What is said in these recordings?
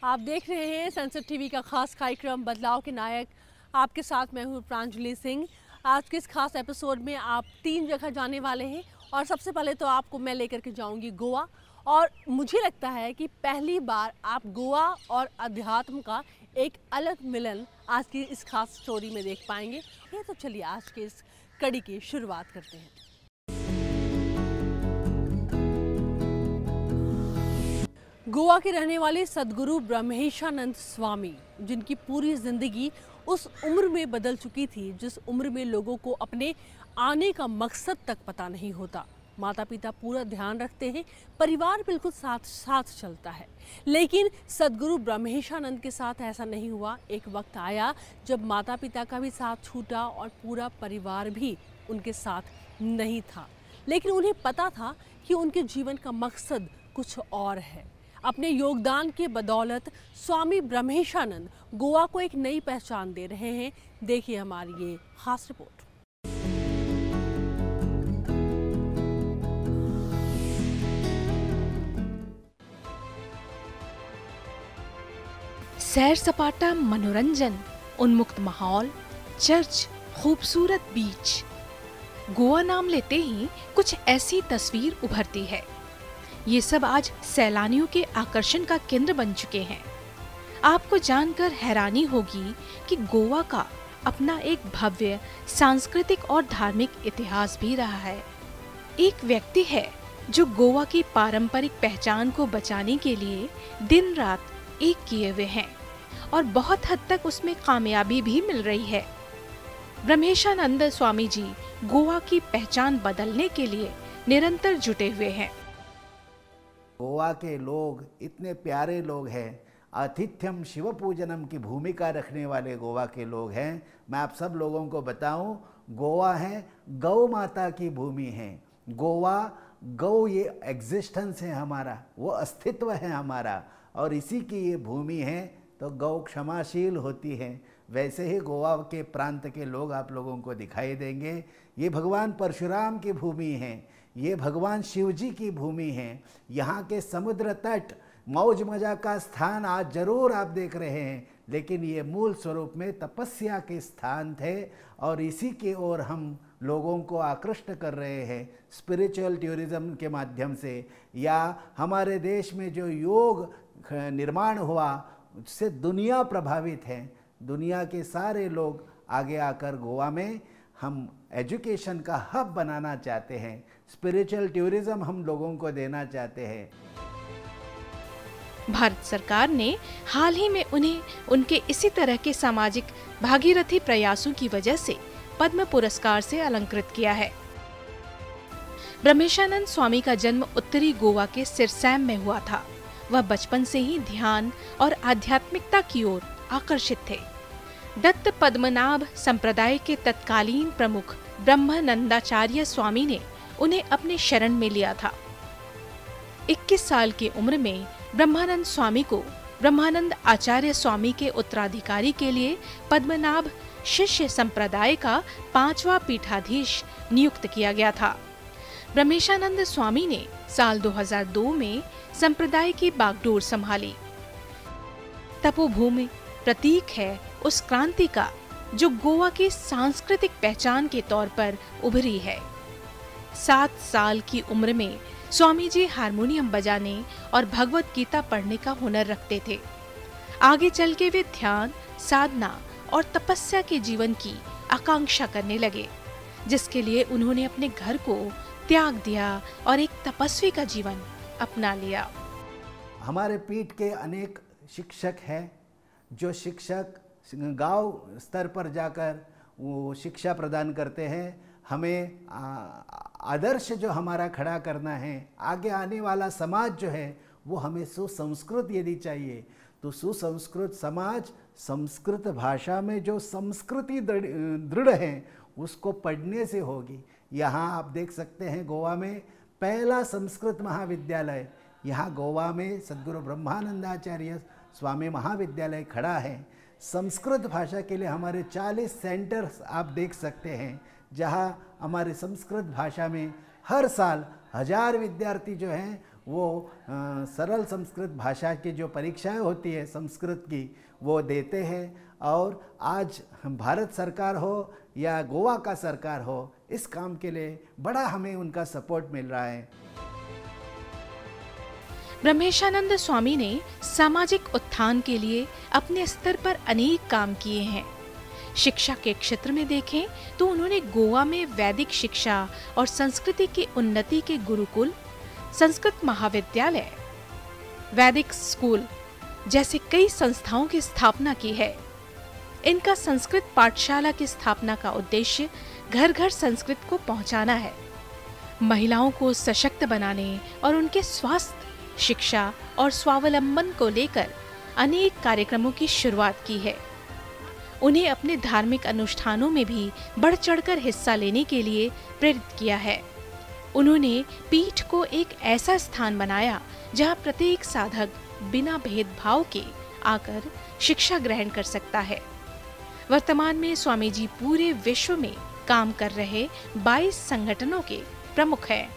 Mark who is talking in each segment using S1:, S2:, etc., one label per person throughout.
S1: आप देख रहे हैं सनसेट टीवी का खास कार्यक्रम बदलाव के नायक। आपके साथ मैं हूं प्रांजलि सिंह। आज के इस खास एपिसोड में आप 3 जगह जाने वाले हैं और सबसे पहले तो आपको मैं लेकर के जाऊंगी गोवा। और मुझे लगता है कि पहली बार आप गोवा और अध्यात्म का एक अलग मिलन आज की इस खास स्टोरी में देख पाएंगे। ये तो चलिए आज के इस कड़ी की शुरुआत करते हैं। गोवा के रहने वाले सद्गुरु ब्रह्मेशानंद स्वामी, जिनकी पूरी जिंदगी उस उम्र में बदल चुकी थी जिस उम्र में लोगों को अपने आने का मकसद तक पता नहीं होता। माता पिता पूरा ध्यान रखते हैं, परिवार बिल्कुल साथ साथ चलता है, लेकिन सद्गुरु ब्रह्मेशानंद के साथ ऐसा नहीं हुआ। एक वक्त आया जब माता पिता का भी साथ छूटा और पूरा परिवार भी उनके साथ नहीं था, लेकिन उन्हें पता था कि उनके जीवन का मकसद कुछ और है। अपने योगदान के बदौलत स्वामी ब्रह्मेशानंद गोवा को एक नई पहचान दे रहे हैं। देखिए हमारी ये खास रिपोर्ट।
S2: सैर सपाटा, मनोरंजन, उन्मुक्त माहौल, चर्च, खूबसूरत बीच। गोवा नाम लेते ही कुछ ऐसी तस्वीर उभरती है। ये सब आज सैलानियों के आकर्षण का केंद्र बन चुके हैं। आपको जानकर हैरानी होगी कि गोवा का अपना एक भव्य सांस्कृतिक और धार्मिक इतिहास भी रहा है। एक व्यक्ति है जो गोवा की पारंपरिक पहचान को बचाने के लिए दिन रात एक किए हुए हैं और बहुत हद तक उसमें कामयाबी भी मिल रही है। ब्रह्मेशानंद स्वामी जी गोवा की पहचान बदलने के लिए निरंतर जुटे हुए हैं।
S3: गोवा के लोग इतने प्यारे लोग हैं, आतिथ्यम शिव पूजनम की भूमिका रखने वाले गोवा के लोग हैं। मैं आप सब लोगों को बताऊं, गोवा है गौ माता की भूमि है। गोवा गौ ये एग्जिस्टेंस है हमारा, वो अस्तित्व है हमारा, और इसी की ये भूमि है, तो गौ क्षमाशील होती है। वैसे ही गोवा के प्रांत के लोग आप लोगों को दिखाई देंगे। ये भगवान परशुराम की भूमि है, ये भगवान शिवजी की भूमि है। यहाँ के समुद्र तट मौज मजा का स्थान आज जरूर आप देख रहे हैं, लेकिन ये मूल स्वरूप में तपस्या के स्थान थे, और इसी की ओर हम लोगों को आकृष्ट कर रहे हैं स्पिरिचुअल टूरिज्म के माध्यम से। या हमारे देश में जो योग निर्माण हुआ उससे दुनिया प्रभावित है। दुनिया के सारे लोग आगे आकर गोवा में हम एजुकेशन का हब बनाना चाहते हैं, स्पिरिचुअल टूरिज्म हम लोगों को देना चाहते हैं।
S2: भारत सरकार ने हाल ही में उन्हें उनके इसी तरह के सामाजिक भागीरथी प्रयासों की वजह से पद्म पुरस्कार से अलंकृत किया है। ब्रह्मेशानंद स्वामी का जन्म उत्तरी गोवा के सिरसैम में हुआ था। वह बचपन से ही ध्यान और आध्यात्मिकता की ओर आकर्षित थे। दत्त पद्मनाभ संप्रदाय के तत्कालीन प्रमुख ब्रह्मानंदाचार्य स्वामी ने उन्हें अपने शरण में लिया था। 21 साल की उम्र में ब्रह्मानंद स्वामी को ब्रह्मानंद आचार्य स्वामी के उत्तराधिकारी के लिए पद्मनाभ शिष्य संप्रदाय का 5वां पीठाधीश नियुक्त किया गया था। ब्रह्मेशानंद स्वामी ने साल 2002 में संप्रदाय की बागडोर संभाली। तपोभूमि प्रतीक है उस क्रांति का जो गोवा की सांस्कृतिक पहचान के तौर पर उभरी है। 7 साल की उम्र में स्वामी जी हारमोनियम बजाने और भगवत गीता पढ़ने का हुनर रखते थे। आगे चल के वे ध्यान, साधना और तपस्या के जीवन की आकांक्षा करने लगे, जिसके लिए उन्होंने अपने घर को त्याग दिया और एक तपस्वी का जीवन अपना लिया।
S3: हमारे पीठ के अनेक शिक्षक हैं, जो शिक्षक गांव स्तर पर जाकर वो शिक्षा प्रदान करते हैं। हमें आदर्श जो हमारा खड़ा करना है, आगे आने वाला समाज जो है वो हमें सुसंस्कृत यदि चाहिए, तो सुसंस्कृत समाज संस्कृत भाषा में जो संस्कृति दृढ़ है उसको पढ़ने से होगी। यहाँ आप देख सकते हैं गोवा में पहला संस्कृत महाविद्यालय, यहाँ गोवा में सद्गुरु ब्रह्मानंदाचार्य स्वामी महाविद्यालय खड़ा है। संस्कृत भाषा के लिए हमारे 40 सेंटर्स आप देख सकते हैं, जहाँ हमारे संस्कृत भाषा में हर साल 1000 विद्यार्थी जो हैं वो सरल संस्कृत भाषा की जो परीक्षाएं होती है संस्कृत की, वो देते हैं। और आज भारत सरकार हो या गोवा का सरकार हो, इस काम के लिए बड़ा हमें उनका सपोर्ट मिल रहा है।
S2: ब्रह्मेशानंद स्वामी ने सामाजिक उत्थान के लिए अपने स्तर पर अनेक काम किए हैं। शिक्षा के क्षेत्र में देखें तो उन्होंने गोवा में वैदिक शिक्षा और संस्कृति की उन्नति के गुरुकुल, संस्कृत महाविद्यालय, वैदिक स्कूल जैसे कई संस्थाओं की स्थापना की है। इनका संस्कृत पाठशाला की स्थापना का उद्देश्य घर घर संस्कृत को पहुंचाना है। महिलाओं को सशक्त बनाने और उनके स्वास्थ्य, शिक्षा और स्वावलंबन को लेकर अनेक कार्यक्रमों की शुरुआत की है। उन्हें अपने धार्मिक अनुष्ठानों में भी बढ़ चढ़कर हिस्सा लेने के लिए प्रेरित किया है। उन्होंने पीठ को एक ऐसा स्थान बनाया जहां प्रत्येक साधक बिना भेदभाव के आकर शिक्षा ग्रहण कर सकता है। वर्तमान में स्वामी जी पूरे विश्व में काम कर रहे 22 संगठनों के प्रमुख हैं।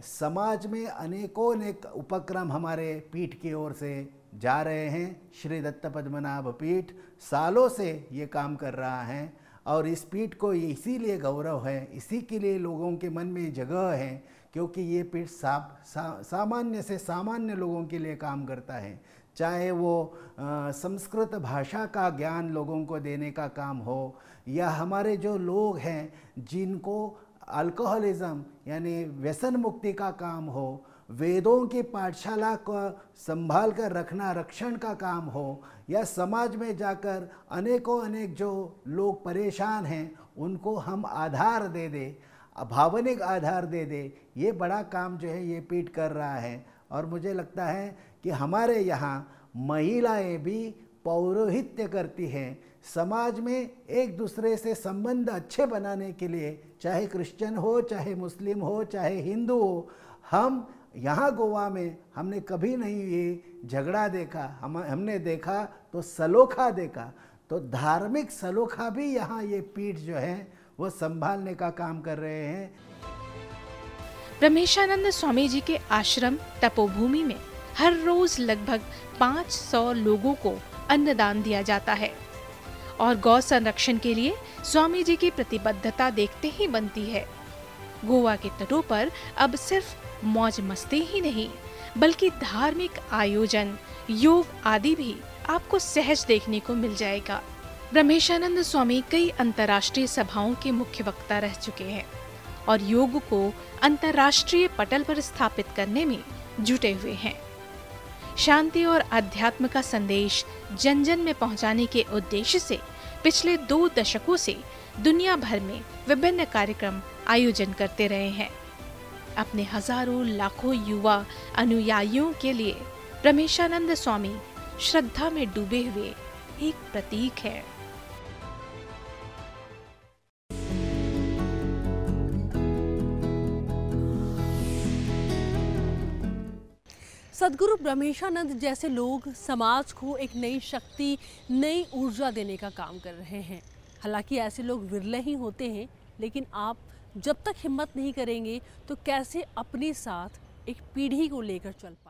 S3: समाज में अनेकों अनेक उपक्रम हमारे पीठ की ओर से जा रहे हैं। श्री दत्त पद्मनाभ पीठ सालों से ये काम कर रहा है और इस पीठ को इसीलिए गौरव है, इसी के लिए लोगों के मन में जगह है, क्योंकि ये पीठ सामान्य से सामान्य लोगों के लिए काम करता है। चाहे वो संस्कृत भाषा का ज्ञान लोगों को देने का काम हो, या हमारे जो लोग हैं जिनको अल्कोहलिज्म यानी व्यसन मुक्ति का काम हो, वेदों की पाठशाला को संभाल कर रखना, रक्षण का काम हो, या समाज में जाकर अनेकों अनेक जो लोग परेशान हैं उनको हम आधार दे दे, भावनिक आधार दे दे, ये बड़ा काम जो है ये पीठ कर रहा है। और मुझे लगता है कि हमारे यहाँ महिलाएं भी पौरोहित्य करती हैं। समाज में एक दूसरे से संबंध अच्छे बनाने के लिए, चाहे क्रिश्चियन हो, चाहे मुस्लिम हो, चाहे हिंदू हो, हम यहाँ गोवा में हमने कभी नहीं ये झगड़ा देखा। हमने देखा तो सलोखा देखा। तो धार्मिक सलोखा भी यहाँ ये पीठ जो है वो संभालने का काम कर रहे हैं।
S2: ब्रह्मेशानंद स्वामी जी के आश्रम तपोभूमि में हर रोज लगभग 500 लोगों को अन्नदान दिया जाता है और गौ संरक्षण के लिए स्वामी जी की प्रतिबद्धता देखते ही बनती है। गोवा के तटों पर अब सिर्फ मौज मस्ती ही नहीं बल्कि धार्मिक आयोजन, योग आदि भी आपको सहज देखने को मिल जाएगा। ब्रह्मेशानंद स्वामी कई अंतर्राष्ट्रीय सभाओं के मुख्य वक्ता रह चुके हैं और योग को अंतर्राष्ट्रीय पटल पर स्थापित करने में जुटे हुए हैं। शांति और अध्यात्म का संदेश जन जन में पहुंचाने के उद्देश्य से पिछले 2 दशकों से दुनिया भर में विभिन्न कार्यक्रम आयोजन करते रहे हैं। अपने हजारों लाखों युवा अनुयायियों के लिए ब्रह्मेशानंद स्वामी श्रद्धा में डूबे हुए एक प्रतीक है।
S1: सद्गुरु ब्रह्मेशानंद जैसे लोग समाज को एक नई शक्ति, नई ऊर्जा देने का काम कर रहे हैं। हालांकि ऐसे लोग विरले ही होते हैं, लेकिन आप जब तक हिम्मत नहीं करेंगे तो कैसे अपने साथ एक पीढ़ी को लेकर चल पाएंगे।